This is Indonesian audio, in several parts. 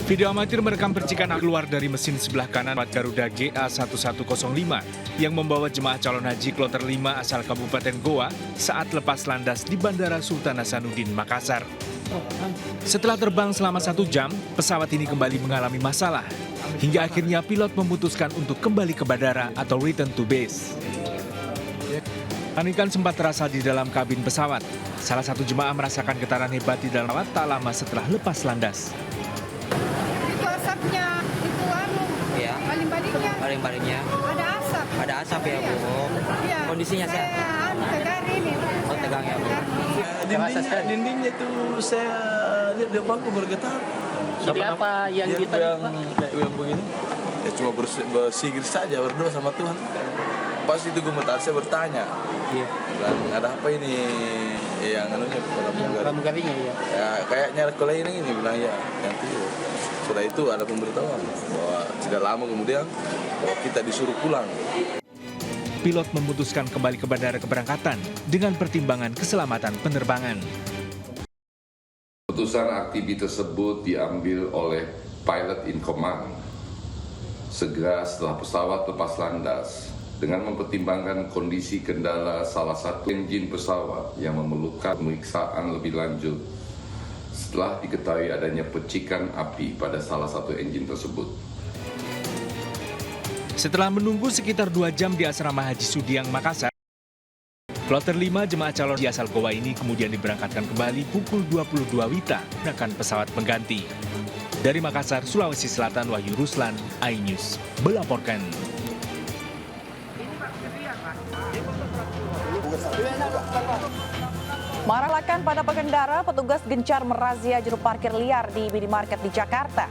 Video amatir merekam percikan api keluar dari mesin sebelah kanan pesawat Garuda GA1105 yang membawa jemaah calon haji kloter 5 asal Kabupaten Goa saat lepas landas di Bandara Sultan Hasanuddin, Makassar. Setelah terbang selama 1 jam, pesawat ini kembali mengalami masalah. Hingga akhirnya pilot memutuskan untuk kembali ke bandara atau return to base. Panikan sempat terasa di dalam kabin pesawat. Salah satu jemaah merasakan getaran hebat di dalam pesawat tak lama setelah lepas landas. Itu asapnya, itu Ya. Paling-palingnya. ada asap. Ada asap ya, Bu. Iya. Kondisinya sehat? Tegar ini. Oh, tegang ya, Bu. Dindingnya itu saya lihat dia bangku bergetar. Jadi apa yang Dia kita kayak yang begini? Ya cuma bersigir saja, berdoa sama Tuhan. Pas itu gemetar saya bertanya, Iya. bilang, ada apa ini yang anunya Pramugarinya ya. ya kayaknya kalau ini bilang ya nanti setelah itu ada pemberitahuan bahwa tidak lama kemudian bahwa kita disuruh pulang. Pilot memutuskan kembali ke bandara keberangkatan dengan pertimbangan keselamatan penerbangan. Keputusan aktivitas tersebut diambil oleh pilot in command segera setelah pesawat lepas landas dengan mempertimbangkan kondisi kendala salah satu engine pesawat yang memerlukan pemeriksaan lebih lanjut setelah diketahui adanya percikan api pada salah satu engine tersebut. Setelah menunggu sekitar 2 jam di asrama Haji Sudiang, Makassar, kloter 5 jemaah calon haji asal Goa ini kemudian diberangkatkan kembali pukul 22 WITA menggunakan pesawat pengganti. Dari Makassar, Sulawesi Selatan, Wahyu Ruslan, iNews melaporkan. Marahkan pada pengendara, petugas gencar merazia juru parkir liar di minimarket di Jakarta.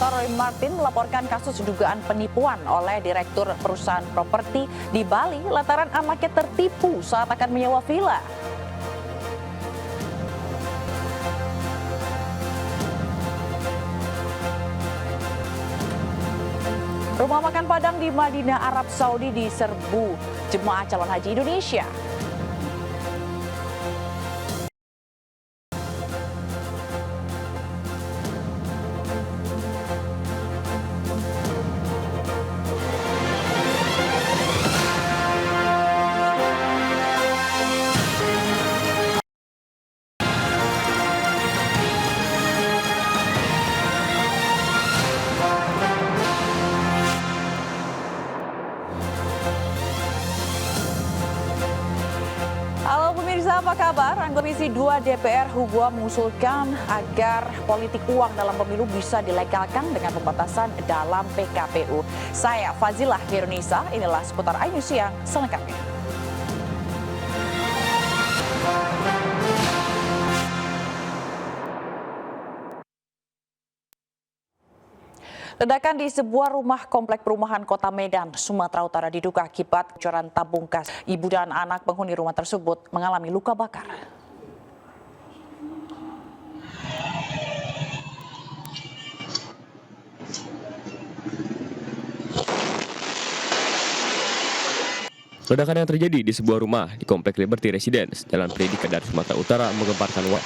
Roy Martin melaporkan kasus dugaan penipuan oleh direktur perusahaan properti di Bali lantaran anaknya tertipu saat akan menyewa villa. Rumah makan Padang di Madinah, Arab Saudi diserbu jemaah calon haji Indonesia. Halo pemirsa, apa kabar? Anggota Komisi 2 DPR Hugua mengusulkan agar politik uang dalam pemilu bisa dilegalkan dengan pembatasan dalam PKPU. Saya Fazilah Hirunisa, inilah seputar iNews Siang selengkapnya. Ledakan di sebuah rumah komplek perumahan Kota Medan, Sumatera Utara diduga akibat bocoran tabung gas. Ibu dan anak penghuni rumah tersebut mengalami luka bakar. Ledakan yang terjadi di sebuah rumah di Komplek Liberty Residence, Jalan Predikat dari Sumatera Utara menggemparkan warga.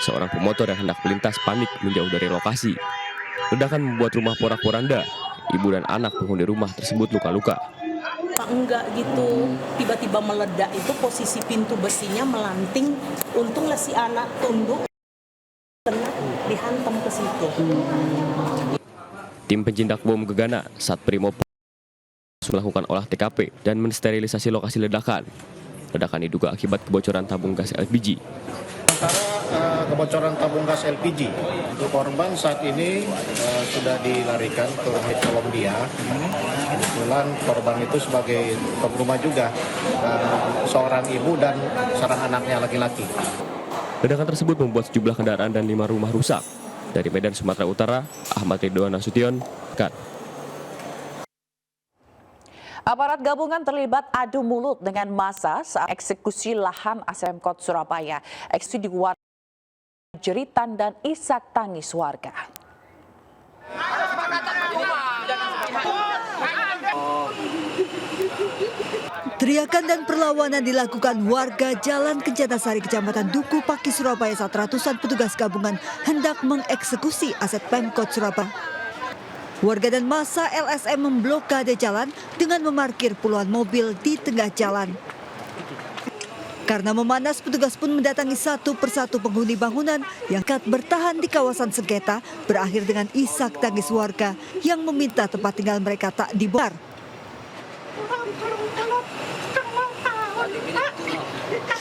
Seorang pemotor yang hendak melintas panik menjauh dari lokasi. Ledakan membuat rumah porak-poranda. Ibu dan anak penghuni rumah tersebut luka-luka. Enggak gitu, tiba-tiba meledak itu posisi pintu besinya melanting. Untunglah si anak tunduk, kena dihantam ke situ. Tim pencintak bom gegana saat Brimob melakukan olah TKP dan mensterilisasi lokasi ledakan. Ledakan diduga akibat kebocoran tabung gas LPG. Kebocoran tabung gas LPG. Untuk korban saat ini sudah dilarikan ke Kolombia. Kebetulan korban itu sebagai rumah juga, seorang ibu dan seorang anaknya laki-laki. Ledakan tersebut membuat sejumlah kendaraan dan 5 rumah rusak. Dari Medan, Sumatera Utara, Ahmad Ridwan Nasution, Kat. Aparat gabungan terlibat adu mulut dengan massa saat eksekusi lahan Pemkot Surabaya. Eksekusi diwarnai jeritan dan isak tangis warga. Teriakan dan perlawanan dilakukan warga Jalan Kencana Sari, Kecamatan Duku, Paki, Surabaya saat ratusan petugas gabungan hendak mengeksekusi aset Pemkot Surabaya. Warga dan massa LSM memblokade jalan dengan memarkir puluhan mobil di tengah jalan. Karena memanas, petugas pun mendatangi satu persatu penghuni bangunan yang bertahan di kawasan sengketa, berakhir dengan isak tangis warga yang meminta tempat tinggal mereka tak dibongkar.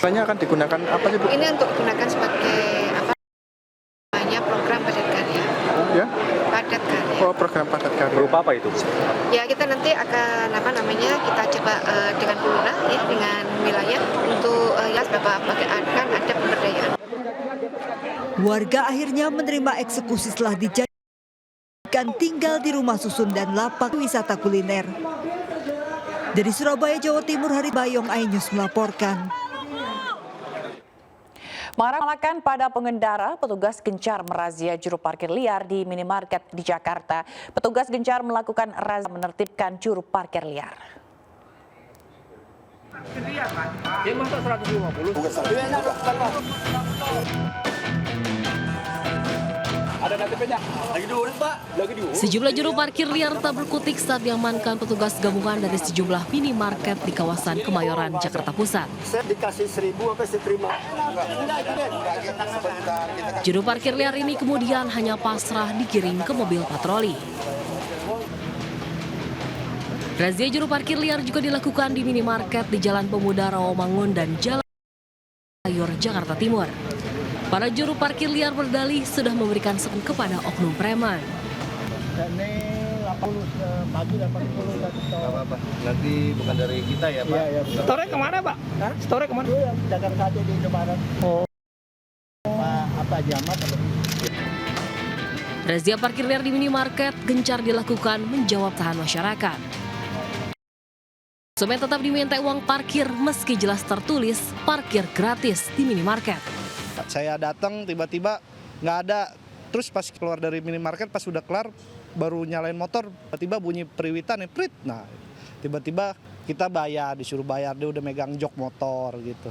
Akan digunakan apa sih, Bu? Ini untuk digunakan sebagai program padat karya. Ya? Padat karya. Oh, program padat karya. Berupa apa itu? Ya, kita nanti akan kita coba dengan lurah ya, dengan wilayah untuk akan ada pemberdayaan. Warga akhirnya menerima eksekusi setelah dijadikan tinggal di rumah susun dan lapak wisata kuliner. Dari Surabaya, Jawa Timur, Hari Bayong, iNews melaporkan. Mengarahkan pada pengendara, petugas gencar merazia juru parkir liar di minimarket di Jakarta. Petugas gencar melakukan razia menertibkan juru parkir liar. Dia masuk 150. Sejumlah juru parkir liar tak berkutik saat diamankan petugas gabungan dari sejumlah minimarket di kawasan Kemayoran, Jakarta Pusat. Dikasih 1.000 apa diterima? Juru parkir liar ini kemudian hanya pasrah digiring ke mobil patroli. Razia juru parkir liar juga dilakukan di minimarket di Jalan Pemuda Rawamangun dan Jalan Sayur, Jakarta Timur. Para juru parkir liar berdalih sudah memberikan sekun kepada oknum preman. Ini 80 pagi 80 dan apa-apa. Nanti bukan dari kita ya, Pak. Iya. Store kemana, Pak? Store kemana? Itu yang dagang saja di Indomaret. Oh. Apa Jamat atau Razia parkir liar di minimarket gencar dilakukan menjawab tahan masyarakat. Konsumen tetap diminta uang parkir meski jelas tertulis parkir gratis di minimarket. Saya datang tiba-tiba nggak ada, terus pas keluar dari minimarket pas sudah kelar baru nyalain motor, tiba-tiba bunyi periwitan, prit. Nah, tiba-tiba kita bayar, disuruh bayar, dia udah megang jok motor gitu.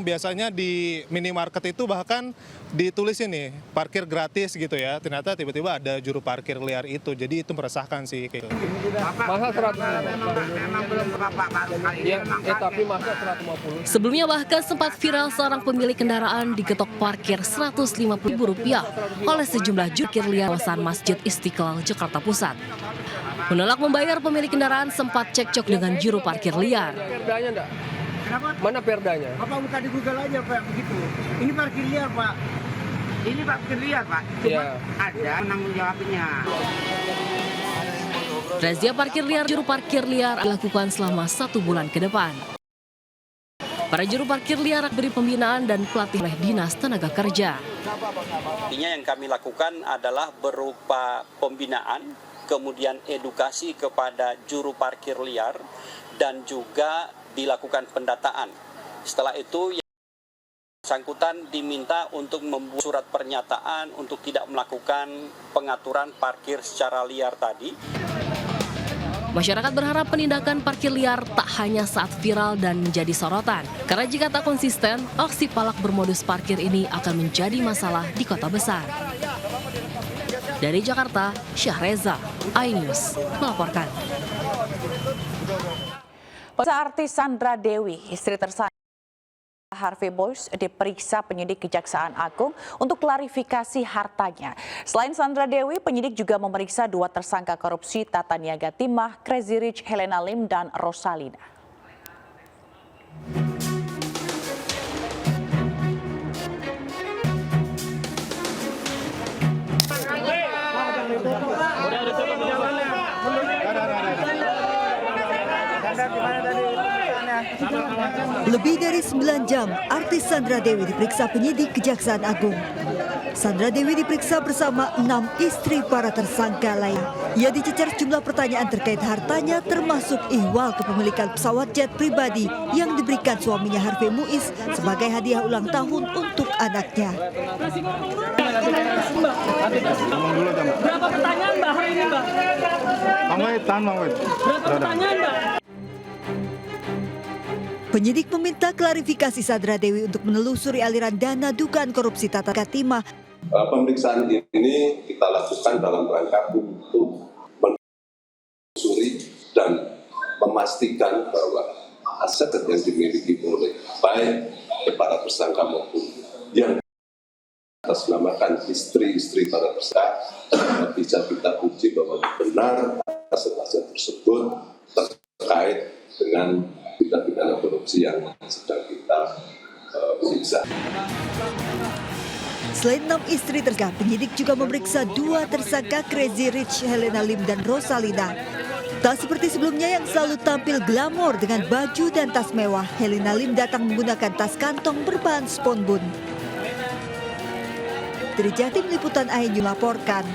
Biasanya di minimarket itu bahkan ditulis ini parkir gratis gitu ya. Ternyata tiba-tiba ada juru parkir liar itu. Jadi itu meresahkan sih. Masa 150. Tapi masa 150. Sebelumnya bahkan sempat viral seorang pemilik kendaraan digetok parkir Rp150.000 oleh sejumlah juru parkir liar kawasan Masjid Istiqlal, Jakarta Pusat. Menolak membayar, pemilik kendaraan sempat cekcok dengan juru parkir liar. Perdanya enggak? Kenapa? Mana perdanya? Apa buka di Google aja, Pak, begitu. Ini parkir liar, Pak. Ini parkir liar, Pak. Cuma ada penanggung jawabnya. Razia parkir liar juru parkir liar dilakukan selama 1 bulan ke depan. Para juru parkir liar beri pembinaan dan pelatihan oleh Dinas Tenaga Kerja. Intinya yang kami lakukan adalah berupa pembinaan, kemudian edukasi kepada juru parkir liar, dan juga dilakukan pendataan. Setelah itu, yang bersangkutan diminta untuk membuat surat pernyataan untuk tidak melakukan pengaturan parkir secara liar tadi. Masyarakat berharap penindakan parkir liar tak hanya saat viral dan menjadi sorotan. Karena jika tak konsisten, aksi palak bermodus parkir ini akan menjadi masalah di kota besar. Dari Jakarta, Syahreza, iNews melaporkan. Artis Sandra Dewi, istri tersangka Harvey Boyce, diperiksa penyidik Kejaksaan Agung untuk klarifikasi hartanya. Selain Sandra Dewi, penyidik juga memeriksa 2 tersangka korupsi Tata Niaga Timah, Crazy Rich Helena Lim, dan Rosalina. Lebih dari 9 jam, artis Sandra Dewi diperiksa penyidik Kejaksaan Agung. Sandra Dewi diperiksa bersama 6 istri para tersangka lain. Ia dicecar jumlah pertanyaan terkait hartanya, termasuk ihwal kepemilikan pesawat jet pribadi yang diberikan suaminya Harvey Muiz sebagai hadiah ulang tahun untuk anaknya. Berapa pertanyaan, Mbak, hari ini, Mbak? Berapa pertanyaan, Mbak? Penyidik meminta klarifikasi Sandra Dewi untuk menelusuri aliran dana dugaan korupsi Tata Katima. Pemeriksaan ini kita lakukan dalam rangka untuk menelusuri dan memastikan bahwa aset yang dimiliki oleh baik para tersangka maupun yang atasnamakan istri-istri para tersangka bisa kita uji bahwa benar aset-aset tersebut terkait dengan tindak pidana korupsi yang sedang kita periksa. Selain 6 istri tersangka, penyidik juga memeriksa 2 tersangka Crazy Rich, Helena Lim dan Rosalina. Tak seperti sebelumnya yang selalu tampil glamor dengan baju dan tas mewah, Helena Lim datang menggunakan tas kantong berbahan sponbun. Dari Jatim Liputan Ayu melaporkan.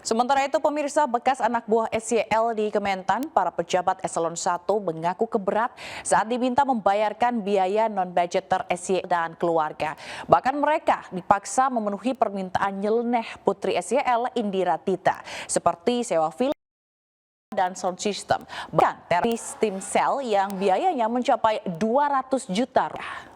Sementara itu, pemirsa, bekas anak buah SYL di Kementan, para pejabat eselon 1 mengaku keberat saat diminta membayarkan biaya non-budgeter SYL dan keluarga. Bahkan mereka dipaksa memenuhi permintaan nyeleneh putri SYL Indira Tita, seperti sewa villa dan sound system. Bahkan terapi stem cell yang biayanya mencapai 200 juta rupiah.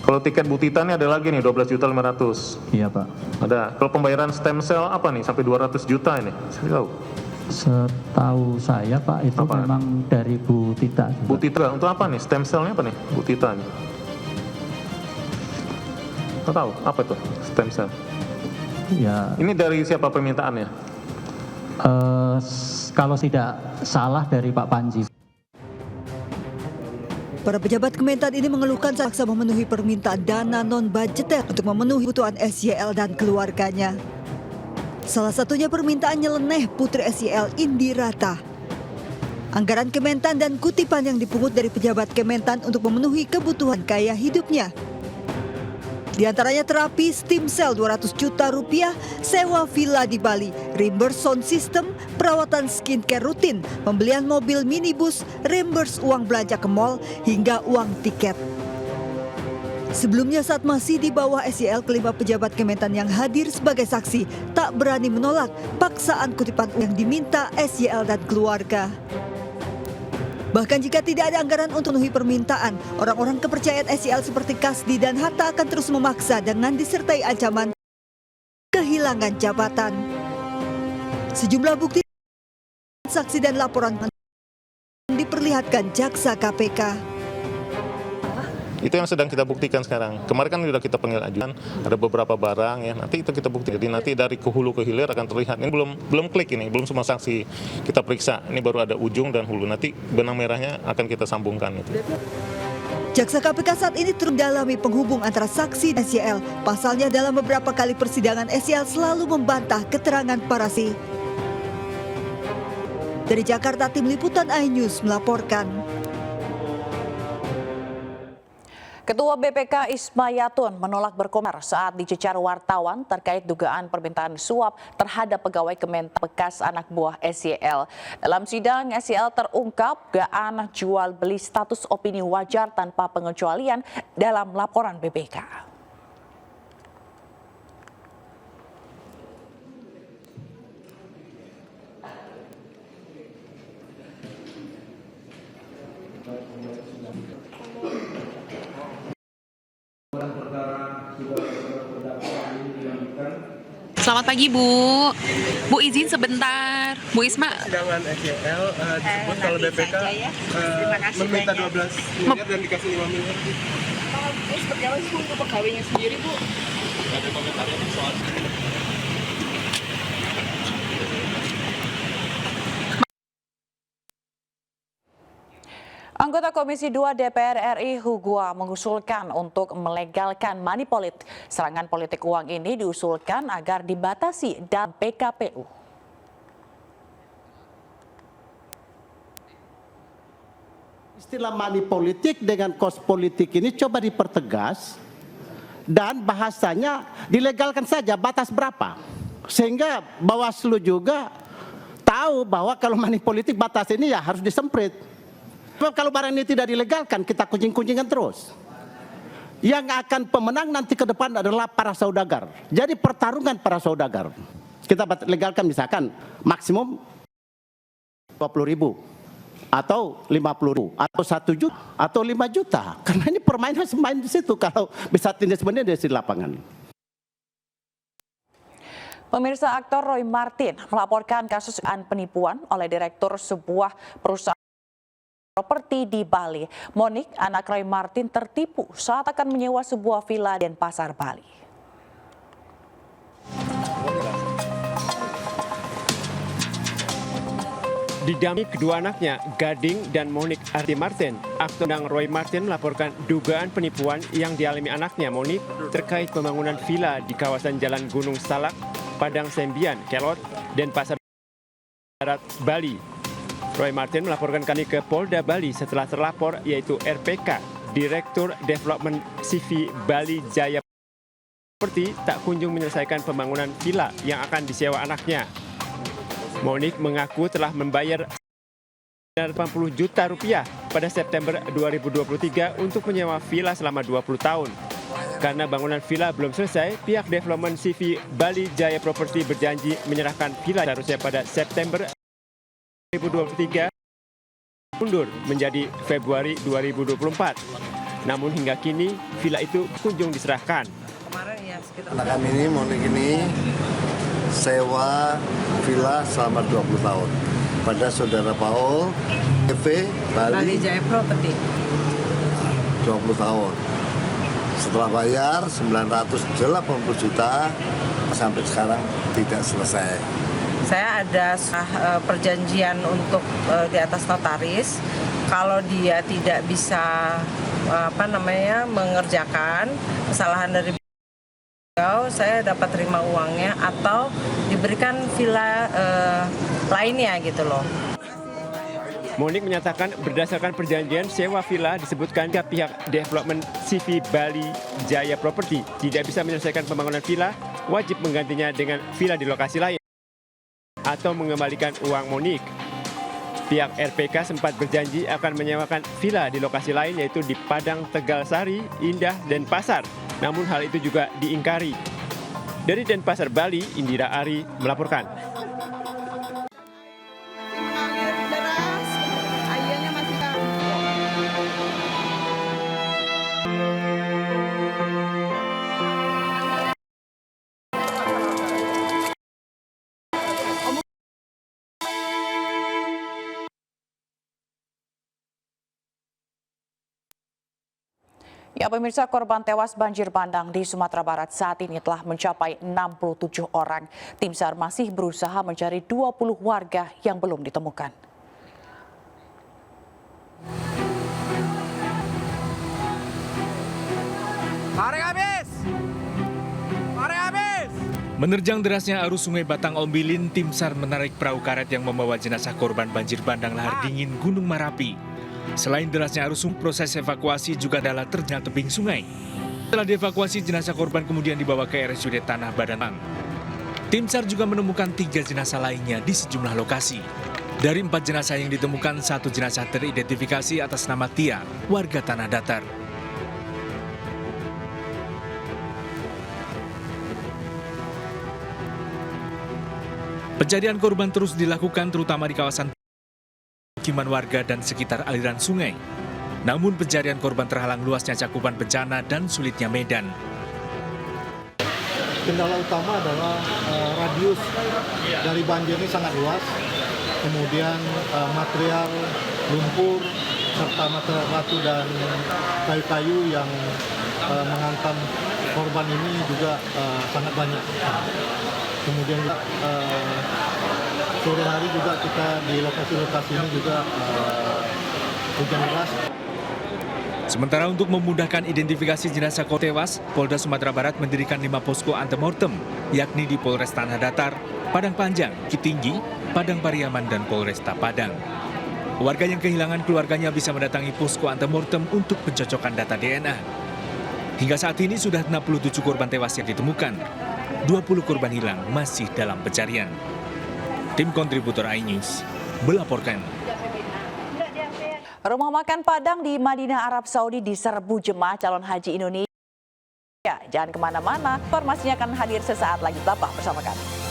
Kalau tiket Bu Tita ini ada lagi nih 12.500.000. Iya Pak. Ada. Kalau pembayaran stem cell apa nih sampai 200 juta ini? Saya tahu. Setahu saya Pak itu apa? Memang dari Bu Tita. Bu Tita untuk apa nih? Stem cellnya apa nih? Bu Tita nih. Nggak tahu apa itu stem cell? Ya. Ini dari siapa permintaannya? Kalau tidak salah dari Pak Panji. Para pejabat Kementan ini mengeluhkan paksa memenuhi permintaan dana non-budgeter untuk memenuhi kebutuhan SYL dan keluarganya. Salah satunya permintaan nyeleneh putri SYL Indirata. Anggaran Kementan dan kutipan yang dipungut dari pejabat Kementan untuk memenuhi kebutuhan gaya hidupnya. Di antaranya terapi stem cell 200 juta rupiah, sewa villa di Bali, reimburse sound system, perawatan skincare rutin, pembelian mobil minibus, reimburse uang belanja ke mall, hingga uang tiket. Sebelumnya saat masih di bawah SYL, kelima pejabat Kementan yang hadir sebagai saksi tak berani menolak paksaan kutipan yang diminta SYL dan keluarga. Bahkan jika tidak ada anggaran untuk memenuhi permintaan, orang-orang kepercayaan SYL seperti Kasdi dan Hatta akan terus memaksa dengan disertai ancaman kehilangan jabatan. Sejumlah bukti, saksi dan laporan diperlihatkan jaksa KPK. Itu yang sedang kita buktikan sekarang. Kemarin kan sudah kita panggil ajudan, ada beberapa barang ya. Nanti itu kita buktikan. Jadi nanti dari ke hulu ke hilir akan terlihat. Ini belum klik ini, belum semua saksi kita periksa. Ini baru ada ujung dan hulu. Nanti benang merahnya akan kita sambungkan itu. Jaksa KPK saat ini terendalami penghubung antara saksi dan SYL. Pasalnya dalam beberapa kali persidangan SYL selalu membantah keterangan para saksi. Dari Jakarta, Tim Liputan iNews melaporkan. Ketua BPK Ismayatun menolak berkomentar saat dicecar wartawan terkait dugaan permintaan suap terhadap pegawai Kementan bekas anak buah SYL. Dalam sidang, SYL terungkap dugaan jual beli status opini wajar tanpa pengecualian dalam laporan BPK. Selamat pagi Bu. Bu izin sebentar. Bu Isma. Sedangkan SYL disebut kalau BPK meminta 12 miliar dan dikasih 5 miliar. Seperti apa sih untuk pegawainya sendiri Bu? Ada komentarnya soal Anggota Komisi 2 DPR RI Hugua mengusulkan untuk melegalkan money politik. Serangan politik uang ini diusulkan agar dibatasi dalam PKPU. Istilah money politik dengan kos politik ini coba dipertegas dan bahasanya dilegalkan saja batas berapa. Sehingga Bawaslu juga tahu bahwa kalau money politik batas ini ya harus disemprit. Sebab kalau barang ini tidak dilegalkan, kita kuncing-kuncingan terus. Yang akan pemenang nanti ke depan adalah para saudagar. Jadi pertarungan para saudagar. Kita legalkan misalkan maksimum 20.000 atau 50.000 atau 1 juta atau 5 juta. Karena ini permainan semain di situ kalau bisa tindak sebenarnya di lapangan. Pemirsa, aktor Roy Martin melaporkan kasus penipuan oleh direktur sebuah perusahaan properti di Bali. Monik, anak Roy Martin, tertipu saat akan menyewa sebuah villa di Denpasar, Bali. Didampingi kedua anaknya, Gading dan Monik Arti Martin, aktor Roy Martin melaporkan dugaan penipuan yang dialami anaknya Monik terkait pembangunan villa di kawasan Jalan Gunung Salak, Padang Sembian, Kelot, Denpasar Barat, Bali. Roy Martin melaporkan kami ke Polda Bali setelah terlapor, yaitu RPK, Direktur Development CV Bali Jaya Property, tak kunjung menyelesaikan pembangunan villa yang akan disewa anaknya. Monik mengaku telah membayar 80 juta rupiah pada September 2023 untuk menyewa villa selama 20 tahun. Karena bangunan villa belum selesai, pihak Development CV Bali Jaya Property berjanji menyerahkan villa seharusnya pada September 2023 mundur menjadi Februari 2024. Namun hingga kini villa itu kunjung diserahkan. Anak kami ini, Monik ini, sewa villa selama 20 tahun pada saudara Paul CV Bali Jaya Property 20 tahun. Setelah bayar 980 juta sampai sekarang tidak selesai. Saya ada perjanjian untuk di atas notaris. Kalau dia tidak bisa mengerjakan kesalahan dari saya dapat terima uangnya atau diberikan villa lainnya gitu loh. Monik menyatakan berdasarkan perjanjian sewa villa disebutkan pihak Development CV Bali Jaya Property tidak bisa menyelesaikan pembangunan villa, wajib menggantinya dengan villa di lokasi lain atau mengembalikan uang Monik. Pihak RPK sempat berjanji akan menyewakan villa di lokasi lain, yaitu di Padang Tegal Sari, Indah, dan Pasar. Namun hal itu juga diingkari. Dari Denpasar, Bali, Indira Ari melaporkan. Ya, pemirsa, korban tewas banjir bandang di Sumatera Barat saat ini telah mencapai 67 orang. Tim SAR masih berusaha mencari 20 warga yang belum ditemukan. Mari habis! Mari habis! Menerjang derasnya arus Sungai Batang Ombilin, tim SAR menarik perahu karet yang membawa jenazah korban banjir bandang lahar dingin Gunung Marapi. Selain derasnya arus, proses evakuasi juga adalah terjal tebing sungai. Setelah dievakuasi, jenazah korban kemudian dibawa ke RSUD Tanah Badan. Tim SAR juga menemukan 3 jenazah lainnya di sejumlah lokasi. Dari 4 jenazah yang ditemukan, 1 jenazah teridentifikasi atas nama Tia, warga Tanah Datar. Pencarian korban terus dilakukan terutama di kawasan pemukiman warga dan sekitar aliran sungai. Namun pencarian korban terhalang luasnya cakupan bencana dan sulitnya medan. Kendala utama adalah radius dari banjir ini sangat luas. Kemudian material lumpur serta material batu dan kayu-kayu yang menghantam korban ini juga sangat banyak. Kemudian sore hari juga kita di lokasi-lokasi ini juga hujan deras. Sementara untuk memudahkan identifikasi jenazah korban tewas, Polda Sumatera Barat mendirikan 5 posko antemortem, yakni di Polres Tanah Datar, Padang Panjang, Kitinggi, Padang Pariaman, dan Polresta Padang. Warga yang kehilangan keluarganya bisa mendatangi posko antemortem untuk pencocokan data DNA. Hingga saat ini sudah 67 korban tewas yang ditemukan. 20 korban hilang masih dalam pencarian. Tim kontributor iNews melaporkan. Rumah makan Padang di Madinah, Arab Saudi diserbu jemaah calon haji Indonesia. Jangan kemana-mana, informasinya akan hadir sesaat lagi. Bapak bersama kami.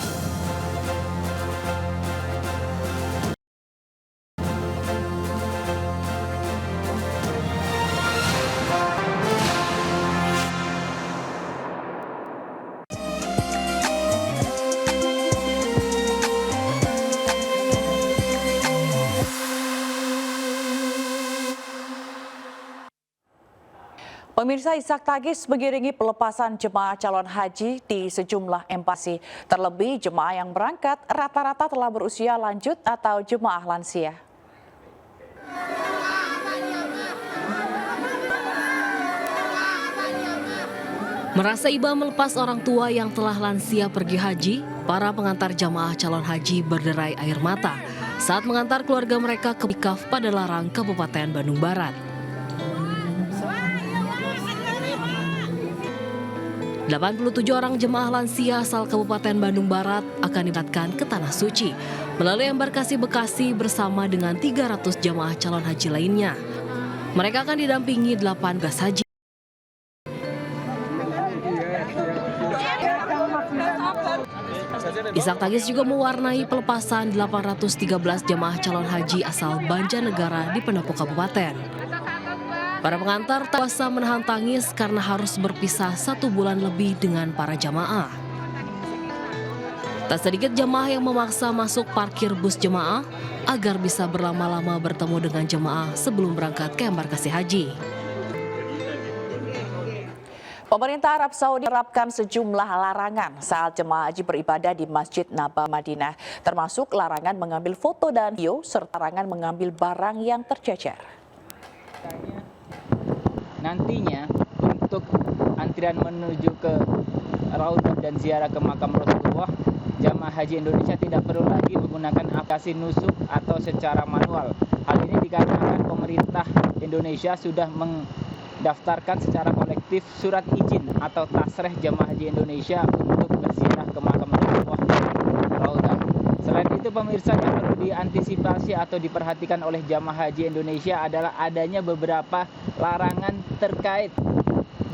Pemirsa, isak tangis mengiringi pelepasan jemaah calon haji di sejumlah embasi. Terlebih jemaah yang berangkat rata-rata telah berusia lanjut atau jemaah lansia. Merasa iba melepas orang tua yang telah lansia pergi haji, para pengantar jamaah calon haji berderai air mata saat mengantar keluarga mereka ke Mikaf pada Larang, Kabupaten Bandung Barat. 87 orang jemaah lansia asal Kabupaten Bandung Barat akan diberangkatkan ke Tanah Suci melalui embarkasi Bekasi bersama dengan 300 jemaah calon haji lainnya. Mereka akan didampingi 8 gas haji. Isak tangis juga mewarnai pelepasan 813 jemaah calon haji asal Banjarnegara di Pendopo Kabupaten. Para pengantar tak kuasa menahan tangis karena harus berpisah 1 bulan lebih dengan para jamaah. Tak sedikit jamaah yang memaksa masuk parkir bus jemaah agar bisa berlama-lama bertemu dengan jemaah sebelum berangkat ke embarkasi haji. Pemerintah Arab Saudi menerapkan sejumlah larangan saat jemaah haji beribadah di Masjid Nabawi Madinah, termasuk larangan mengambil foto dan video serta larangan mengambil barang yang tercecer. Nantinya untuk antrian menuju ke Raudah dan ziarah ke makam Rasulullah, jamaah haji Indonesia tidak perlu lagi menggunakan aplikasi nusuk atau secara manual. Hal ini dikarenakan pemerintah Indonesia sudah mendaftarkan secara kolektif surat izin atau tasreh jamaah haji Indonesia untuk berziarah ke makam Rasulullah Raudah. Selain itu, pemirsa, yang perlu diantisipasi atau diperhatikan oleh jamaah haji Indonesia adalah adanya beberapa larangan terkait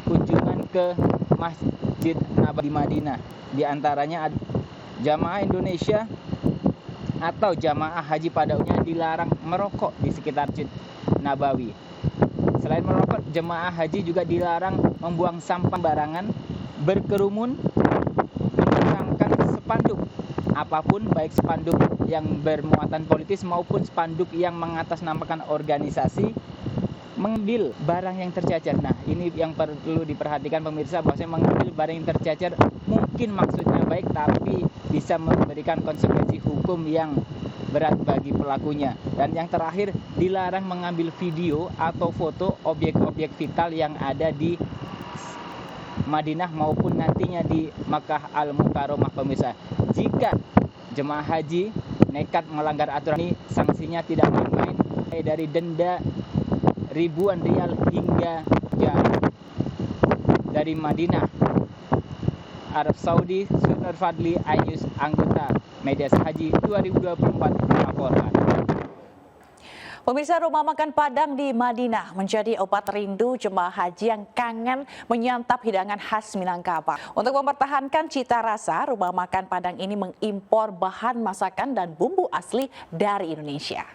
kunjungan ke Masjid Nabawi Madinah. Di antaranya jamaah Indonesia atau jamaah haji pada umumnya dilarang merokok di sekitar Masjid Nabawi. Selain merokok, jemaah haji juga dilarang membuang sampah barangan, berkerumun, memasangkan spanduk apapun, baik spanduk yang bermuatan politis maupun spanduk yang mengatasnamakan organisasi, mengambil barang yang tercecer. Nah, ini yang perlu diperhatikan pemirsa, bahwasanya mengambil barang yang tercecer mungkin maksudnya baik, tapi bisa memberikan konsekuensi hukum yang berat bagi pelakunya. Dan yang terakhir, dilarang mengambil video atau foto objek-objek vital yang ada di Madinah maupun nantinya di Makkah Al-Mukarramah, pemirsa. Jika jemaah haji nekat melanggar aturan ini, sanksinya tidak main-main, dari denda ribuan rial hingga dari Madinah, Arab Saudi. Nur Fadli, iNews, anggota Media Haji 2024 melaporkan. Pemirsa, rumah makan Padang di Madinah menjadi obat rindu jemaah haji yang kangen menyantap hidangan khas Minangkabau. Untuk mempertahankan cita rasa, rumah makan Padang ini mengimpor bahan masakan dan bumbu asli dari Indonesia.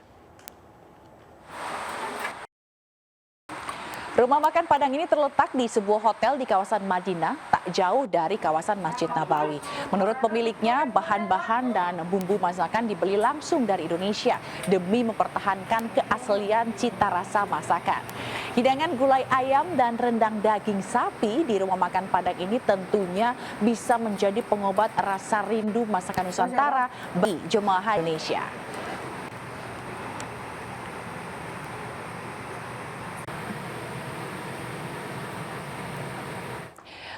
Rumah makan Padang ini terletak di sebuah hotel di kawasan Madinah, tak jauh dari kawasan Masjid Nabawi. Menurut pemiliknya, bahan-bahan dan bumbu masakan dibeli langsung dari Indonesia demi mempertahankan keaslian cita rasa masakan. Hidangan gulai ayam dan rendang daging sapi di rumah makan Padang ini tentunya bisa menjadi pengobat rasa rindu masakan Nusantara bagi jemaah Indonesia.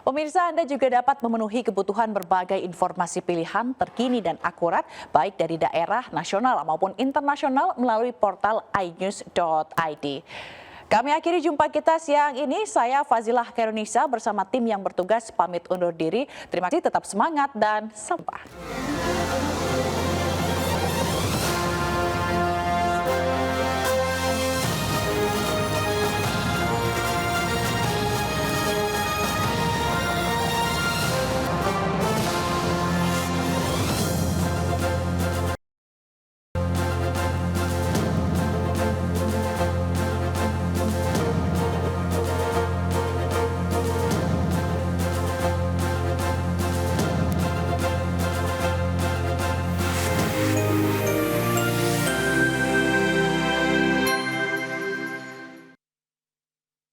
Pemirsa, Anda juga dapat memenuhi kebutuhan berbagai informasi pilihan terkini dan akurat, baik dari daerah, nasional maupun internasional melalui portal inews.id. Kami akhiri jumpa kita siang ini. Saya Fazilah Kairunisa bersama tim yang bertugas pamit undur diri. Terima kasih, tetap semangat dan sampai.